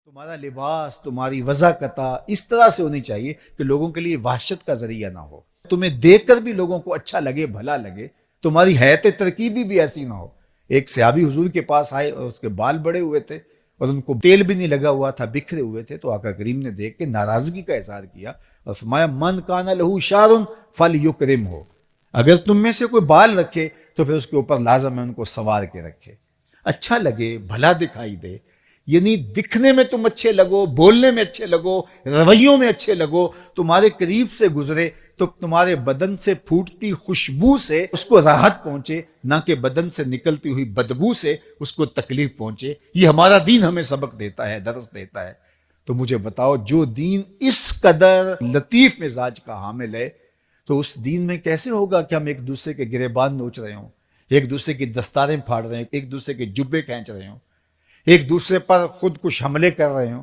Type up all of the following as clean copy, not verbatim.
تمہارا لباس، تمہاری وضاحت اس طرح سے ہونی چاہیے کہ لوگوں کے لیے وحشت کا ذریعہ نہ ہو، تمہیں دیکھ کر بھی لوگوں کو اچھا لگے، بھلا لگے، تمہاری حیات ترکیبی بھی ایسی نہ ہو۔ ایک صحابی حضور کے پاس آئے اور اس کے بال بڑے ہوئے تھے اور ان کو تیل بھی نہیں لگا ہوا تھا، بکھرے ہوئے تھے، تو آقا کریم نے دیکھ کے ناراضگی کا اظہار کیا اور فرمایا من کان لہ شعر فلیکرمہ، اگر تم میں سے کوئی بال رکھے تو پھر اس کے اوپر لازم ہے ان کو سنوار کے رکھے، اچھا لگے، بھلا دکھائی دے۔ یعنی دکھنے میں تم اچھے لگو، بولنے میں اچھے لگو، رویوں میں اچھے لگو، تمہارے قریب سے گزرے تو تمہارے بدن سے پھوٹتی خوشبو سے اس کو راحت پہنچے، نہ کہ بدن سے نکلتی ہوئی بدبو سے اس کو تکلیف پہنچے۔ یہ ہمارا دین ہمیں سبق دیتا ہے، درس دیتا ہے۔ تو مجھے بتاؤ، جو دین اس قدر لطیف مزاج کا حامل ہے تو اس دین میں کیسے ہوگا کہ ہم ایک دوسرے کے گریبان نوچ رہے ہوں، ایک دوسرے کی دستاریں پھاڑ رہے ہیں، ایک دوسرے کے جبے کھینچ رہے ہوں، ایک دوسرے پر خود کش حملے کر رہے ہوں،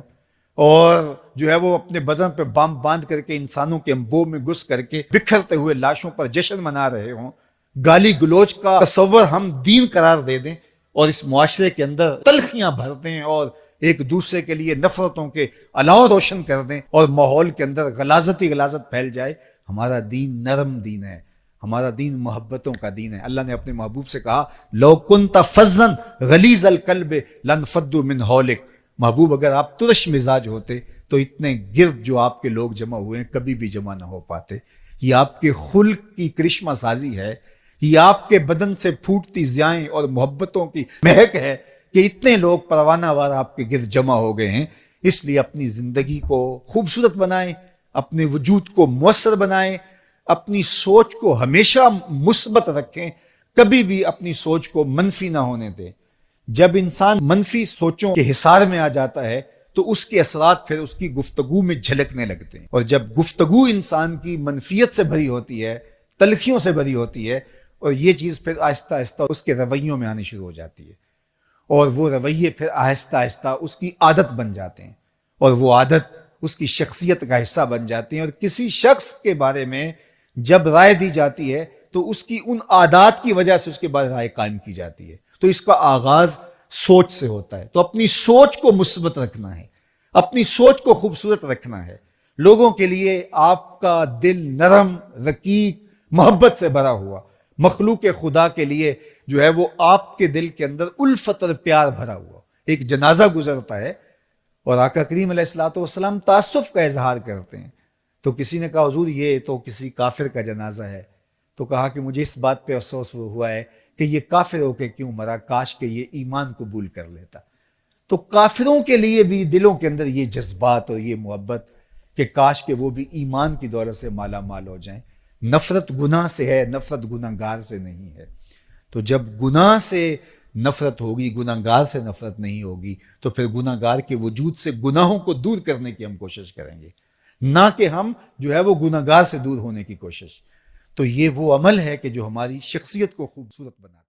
اور جو ہے وہ اپنے بدن پہ بام باندھ کر کے انسانوں کے انبوہ میں گھس کر کے بکھرتے ہوئے لاشوں پر جشن منا رہے ہوں، گالی گلوچ کا تصور ہم دین قرار دے دیں اور اس معاشرے کے اندر تلخیاں بھر دیں اور ایک دوسرے کے لیے نفرتوں کے الاؤ روشن کر دیں اور ماحول کے اندر غلاظت ہی غلاظت پھیل جائے۔ ہمارا دین نرم دین ہے، ہمارا دین محبتوں کا دین ہے۔ اللہ نے اپنے محبوب سے کہا لو کنت فظا غلیظ القلب لانفضوا من حولک، محبوب اگر آپ ترش مزاج ہوتے تو اتنے گرد جو آپ کے لوگ جمع ہوئے ہیں کبھی بھی جمع نہ ہو پاتے۔ یہ آپ کے خلق کی کرشمہ سازی ہے، یہ آپ کے بدن سے پھوٹتی ضیائیں اور محبتوں کی مہک ہے کہ اتنے لوگ پروانہ وار آپ کے گرد جمع ہو گئے ہیں۔ اس لیے اپنی زندگی کو خوبصورت بنائیں، اپنے وجود کو مؤثر بنائیں، اپنی سوچ کو ہمیشہ مثبت رکھیں، کبھی بھی اپنی سوچ کو منفی نہ ہونے دیں۔ جب انسان منفی سوچوں کے حصار میں آ جاتا ہے تو اس کے اثرات پھر اس کی گفتگو میں جھلکنے لگتے ہیں، اور جب گفتگو انسان کی منفیت سے بھری ہوتی ہے، تلخیوں سے بھری ہوتی ہے، اور یہ چیز پھر آہستہ آہستہ اس کے رویوں میں آنی شروع ہو جاتی ہے، اور وہ رویے پھر آہستہ آہستہ اس کی عادت بن جاتے ہیں، اور وہ عادت اس کی شخصیت کا حصہ بن جاتی ہیں۔ اور کسی شخص کے بارے میں جب رائے دی جاتی ہے تو اس کی ان عادات کی وجہ سے اس کے بعد رائے قائم کی جاتی ہے۔ تو اس کا آغاز سوچ سے ہوتا ہے، تو اپنی سوچ کو مثبت رکھنا ہے، اپنی سوچ کو خوبصورت رکھنا ہے۔ لوگوں کے لیے آپ کا دل نرم، رقیق، محبت سے بھرا ہوا، مخلوق خدا کے لیے جو ہے وہ آپ کے دل کے اندر الفت اور پیار بھرا ہوا۔ ایک جنازہ گزرتا ہے اور آقا کریم علیہ الصلوۃ والسلام تاسف کا اظہار کرتے ہیں، تو کسی نے کہا حضور یہ تو کسی کافر کا جنازہ ہے، تو کہا کہ مجھے اس بات پہ افسوس ہوا ہے کہ یہ کافر ہو کے کیوں مرا، کاش کہ یہ ایمان قبول کر لیتا۔ تو کافروں کے لیے بھی دلوں کے اندر یہ جذبات اور یہ محبت کہ کاش کہ وہ بھی ایمان کی دولت سے مالا مال ہو جائیں۔ نفرت گناہ سے ہے، نفرت گناہ گار سے نہیں ہے۔ تو جب گناہ سے نفرت ہوگی، گناہ گار سے نفرت نہیں ہوگی، تو پھر گناہ گار کے وجود سے گناہوں کو دور کرنے کی ہم کوشش کریں گے، نہ کہ ہم جو ہے وہ گناہ گار سے دور ہونے کی کوشش۔ تو یہ وہ عمل ہے کہ جو ہماری شخصیت کو خوبصورت بناتا ہے۔